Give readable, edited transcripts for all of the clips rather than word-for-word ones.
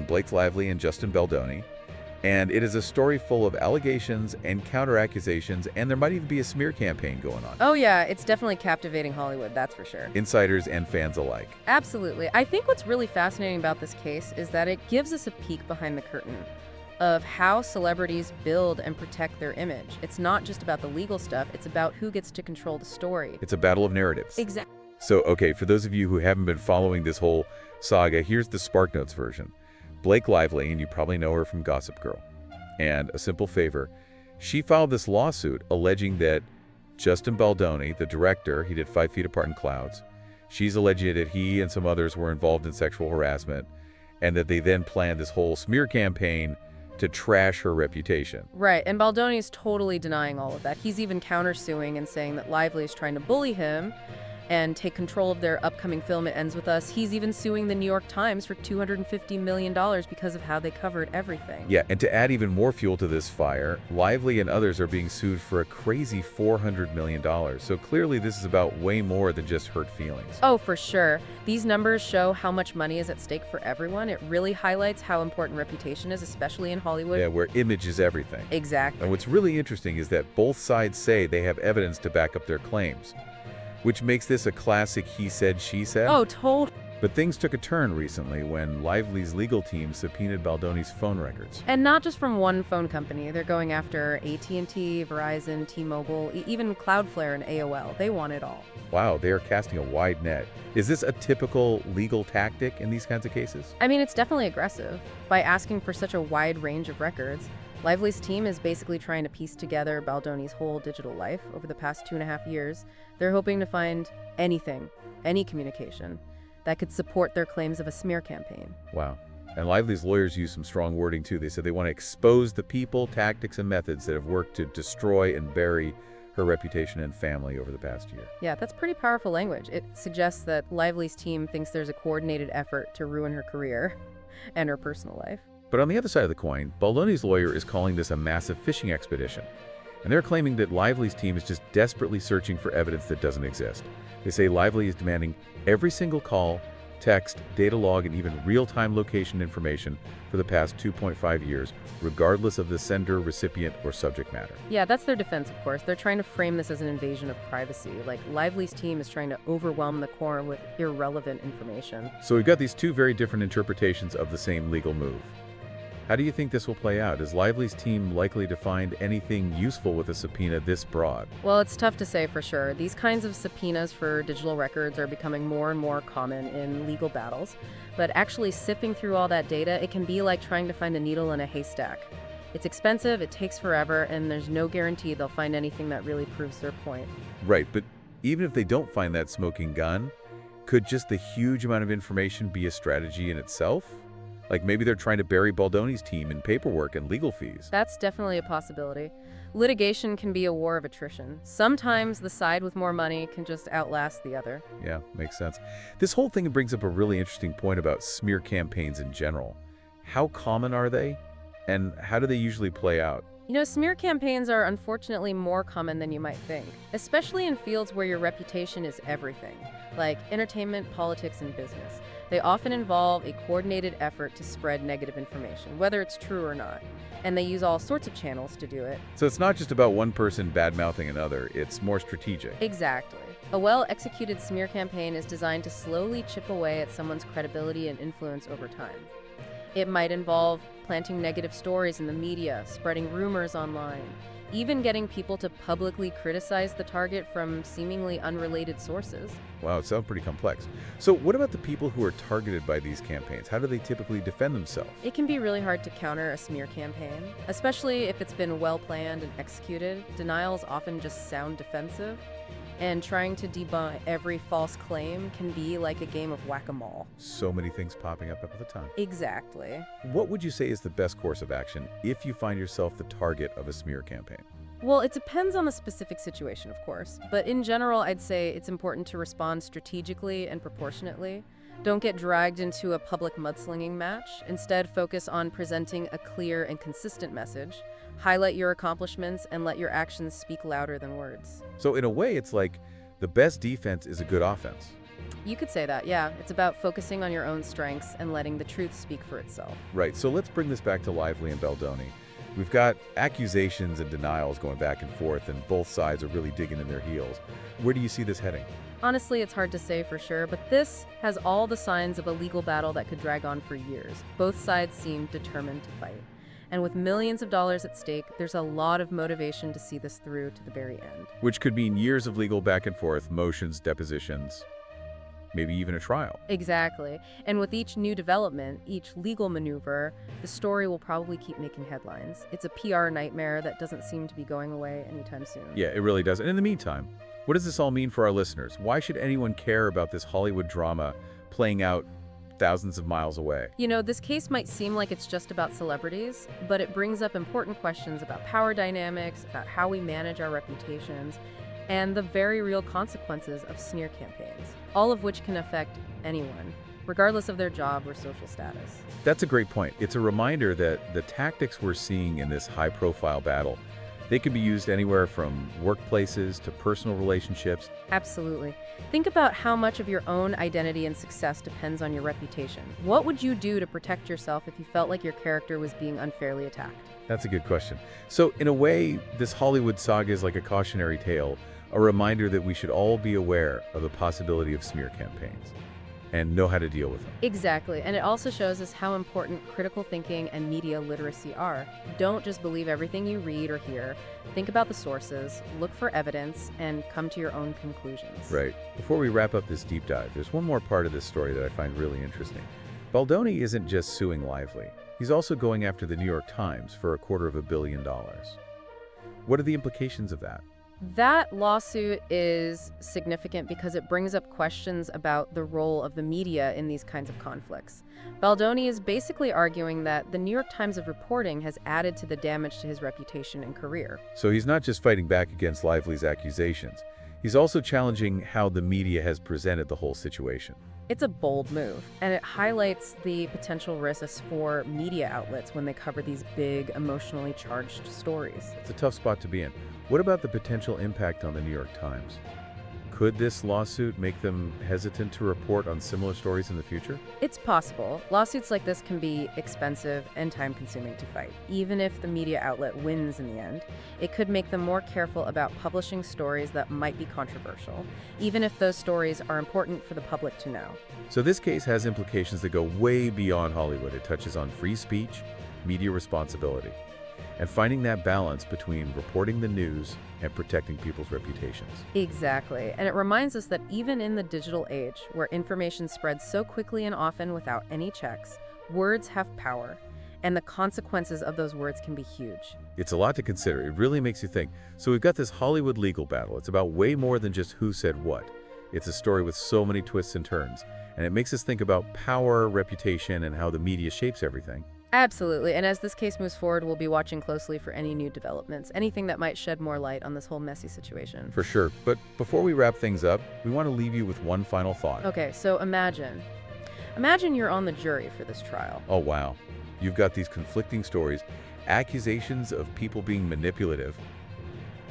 Blake Lively and Justin Baldoni. And it is a story full of allegations and counter-accusations, and there might even be a smear campaign going on. Oh yeah, it's definitely captivating Hollywood, that's for sure. Insiders and fans alike. Absolutely. I think what's really fascinating about this case is that it gives us a peek behind the curtain of how celebrities build and protect their image. It's not just about the legal stuff, it's about who gets to control the story. It's a battle of narratives. Exactly. So, okay, for those of you who haven't been following this whole saga, here's the SparkNotes version. Blake Lively, and you probably know her from Gossip Girl. And a simple favor, she filed this lawsuit alleging that Justin Baldoni, the director, he did 5 Feet Apart in Clouds, she's alleging that he and some others were involved in sexual harassment, and that they then planned this whole smear campaign to trash her reputation. Right, and Baldoni's totally denying all of that. He's even countersuing and saying that Lively is trying to bully him and take control of their upcoming film, It Ends With Us. He's even suing the New York Times for $250 million because of how they covered everything. Yeah, and to add even more fuel to this fire, Lively and others are being sued for a crazy $400 million. So clearly this is about way more than just hurt feelings. Oh, for sure. These numbers show how much money is at stake for everyone. It really highlights how important reputation is, especially in Hollywood. Yeah, where image is everything. Exactly. And what's really interesting is that both sides say they have evidence to back up their claims, which makes this a classic he said, she said. Oh, totally. But things took a turn recently when Lively's legal team subpoenaed Baldoni's phone records. And not just from one phone company. They're going after AT&T, Verizon, T-Mobile, even Cloudflare and AOL. They want it all. Wow, they are casting a wide net. Is this a typical legal tactic in these kinds of cases? I mean, it's definitely aggressive. By asking for such a wide range of records, Lively's team is basically trying to piece together Baldoni's whole digital life over the past 2.5 years. They're hoping to find anything, any communication, that could support their claims of a smear campaign. Wow. And Lively's lawyers use some strong wording too. They said they want to expose the people, tactics, and methods that have worked to destroy and bury her reputation and family over the past year. Yeah, that's pretty powerful language. It suggests that Lively's team thinks there's a coordinated effort to ruin her career and her personal life. But on the other side of the coin, Baldoni's lawyer is calling this a massive fishing expedition. And they're claiming that Lively's team is just desperately searching for evidence that doesn't exist. They say Lively is demanding every single call, text, data log, and even real-time location information for the past 2.5 years, regardless of the sender, recipient, or subject matter. Yeah, that's their defense, of course. They're trying to frame this as an invasion of privacy. Like, Lively's team is trying to overwhelm the core with irrelevant information. So we've got these two very different interpretations of the same legal move. How do you think this will play out? Is Lively's team likely to find anything useful with a subpoena this broad? Well, it's tough to say for sure. These kinds of subpoenas for digital records are becoming more and more common in legal battles. But actually sifting through all that data, it can be like trying to find a needle in a haystack. It's expensive, it takes forever, and there's no guarantee they'll find anything that really proves their point. Right, but even if they don't find that smoking gun, could just the huge amount of information be a strategy in itself? Like maybe they're trying to bury Baldoni's team in paperwork and legal fees. That's definitely a possibility. Litigation can be a war of attrition. Sometimes the side with more money can just outlast the other. Yeah, makes sense. This whole thing brings up a really interesting point about smear campaigns in general. How common are they? And how do they usually play out? You know, smear campaigns are unfortunately more common than you might think, especially in fields where your reputation is everything, like entertainment, politics, and business. They often involve a coordinated effort to spread negative information, whether it's true or not. And they use all sorts of channels to do it. So it's not just about one person bad-mouthing another, it's more strategic. Exactly. A well-executed smear campaign is designed to slowly chip away at someone's credibility and influence over time. It might involve planting negative stories in the media, spreading rumors online, even getting people to publicly criticize the target from seemingly unrelated sources. Wow, it sounds pretty complex. So what about the people who are targeted by these campaigns? How do they typically defend themselves? It can be really hard to counter a smear campaign, especially if it's been well-planned and executed. Denials often just sound defensive, and trying to debunk every false claim can be like a game of whack-a-mole. So many things popping up at the time. Exactly. What would you say is the best course of action if you find yourself the target of a smear campaign? Well, it depends on the specific situation, of course. But in general, I'd say it's important to respond strategically and proportionately. Don't get dragged into a public mudslinging match. Instead, focus on presenting a clear and consistent message. Highlight your accomplishments and let your actions speak louder than words. So in a way, it's like the best defense is a good offense. You could say that, yeah. It's about focusing on your own strengths and letting the truth speak for itself. Right, so let's bring this back to Lively and Baldoni. We've got accusations and denials going back and forth, and both sides are really digging in their heels. Where do you see this heading? Honestly, it's hard to say for sure, but this has all the signs of a legal battle that could drag on for years. Both sides seem determined to fight. And with millions of dollars at stake, there's a lot of motivation to see this through to the very end. Which could mean years of legal back and forth, motions, depositions, maybe even a trial. Exactly. And with each new development, each legal maneuver, the story will probably keep making headlines. It's a PR nightmare that doesn't seem to be going away anytime soon. Yeah, it really does. And in the meantime, what does this all mean for our listeners? Why should anyone care about this Hollywood drama playing out thousands of miles away? You know, this case might seem like it's just about celebrities, but it brings up important questions about power dynamics, about how we manage our reputations, and the very real consequences of smear campaigns, all of which can affect anyone, regardless of their job or social status. That's a great point. It's a reminder that the tactics we're seeing in this high-profile battle, they can be used anywhere from workplaces to personal relationships. Absolutely. Think about how much of your own identity and success depends on your reputation. What would you do to protect yourself if you felt like your character was being unfairly attacked? That's a good question. So in a way, this Hollywood saga is like a cautionary tale, a reminder that we should all be aware of the possibility of smear campaigns and know how to deal with them. Exactly, and it also shows us how important critical thinking and media literacy are. Don't just believe everything you read or hear. Think about the sources, look for evidence, and come to your own conclusions. Right. Before we wrap up this deep dive, there's one more part of this story that I find really interesting. Baldoni isn't just suing Lively. He's also going after the New York Times for $250 million. What are the implications of that? That lawsuit is significant because it brings up questions about the role of the media in these kinds of conflicts. Baldoni is basically arguing that the New York Times of reporting has added to the damage to his reputation and career. So he's not just fighting back against Lively's accusations. He's also challenging how the media has presented the whole situation. It's a bold move, and it highlights the potential risks for media outlets when they cover these big, emotionally charged stories. It's a tough spot to be in. What about the potential impact on the New York Times? Could this lawsuit make them hesitant to report on similar stories in the future? It's possible. Lawsuits like this can be expensive and time-consuming to fight. Even if the media outlet wins in the end, it could make them more careful about publishing stories that might be controversial, even if those stories are important for the public to know. So this case has implications that go way beyond Hollywood. It touches on free speech, media responsibility, and finding that balance between reporting the news and protecting people's reputations. Exactly. And it reminds us that even in the digital age, where information spreads so quickly and often without any checks, words have power, and the consequences of those words can be huge. It's a lot to consider. It really makes you think. So we've got this Hollywood legal battle. It's about way more than just who said what. It's a story with so many twists and turns, and it makes us think about power, reputation, and how the media shapes everything. Absolutely, and as this case moves forward, we'll be watching closely for any new developments, anything that might shed more light on this whole messy situation. For sure, but before we wrap things up, we want to leave you with one final thought. Okay, so imagine you're on the jury for this trial. Oh wow, you've got these conflicting stories, accusations of people being manipulative,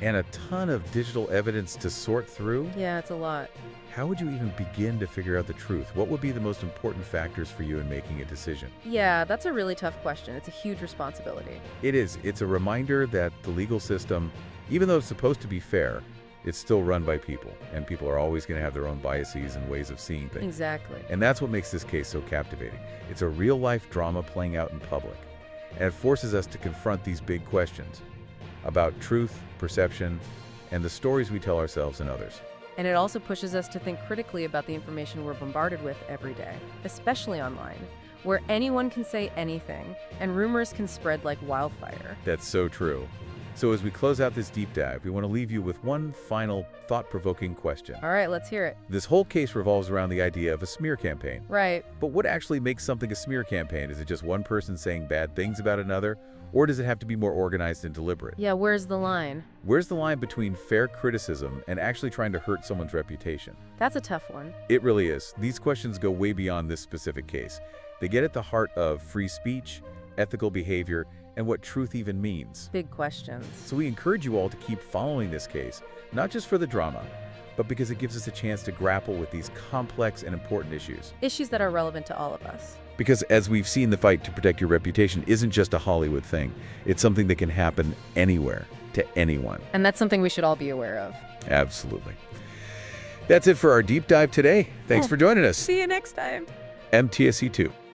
and a ton of digital evidence to sort through. Yeah, it's a lot. How would you even begin to figure out the truth? What would be the most important factors for you in making a decision? Yeah, that's a really tough question. It's a huge responsibility. It is. It's a reminder that the legal system, even though it's supposed to be fair, it's still run by people, and people are always going to have their own biases and ways of seeing things. Exactly. And that's what makes this case so captivating. It's a real-life drama playing out in public, and it forces us to confront these big questions about truth, perception, and the stories we tell ourselves and others. And it also pushes us to think critically about the information we're bombarded with every day, especially online, where anyone can say anything, and rumors can spread like wildfire. That's so true. So as we close out this deep dive, we want to leave you with one final thought-provoking question. All right, let's hear it. This whole case revolves around the idea of a smear campaign. Right. But what actually makes something a smear campaign? Is it just one person saying bad things about another? Or does it have to be more organized and deliberate? Yeah, where's the line? Where's the line between fair criticism and actually trying to hurt someone's reputation? That's a tough one. It really is. These questions go way beyond this specific case. They get at the heart of free speech, ethical behavior, and what truth even means. Big questions. So we encourage you all to keep following this case, not just for the drama, but because it gives us a chance to grapple with these complex and important issues. Issues that are relevant to all of us. Because as we've seen, the fight to protect your reputation isn't just a Hollywood thing. It's something that can happen anywhere, to anyone. And that's something we should all be aware of. Absolutely. That's it for our deep dive today. Thanks for joining us. See you next time. MTSC2.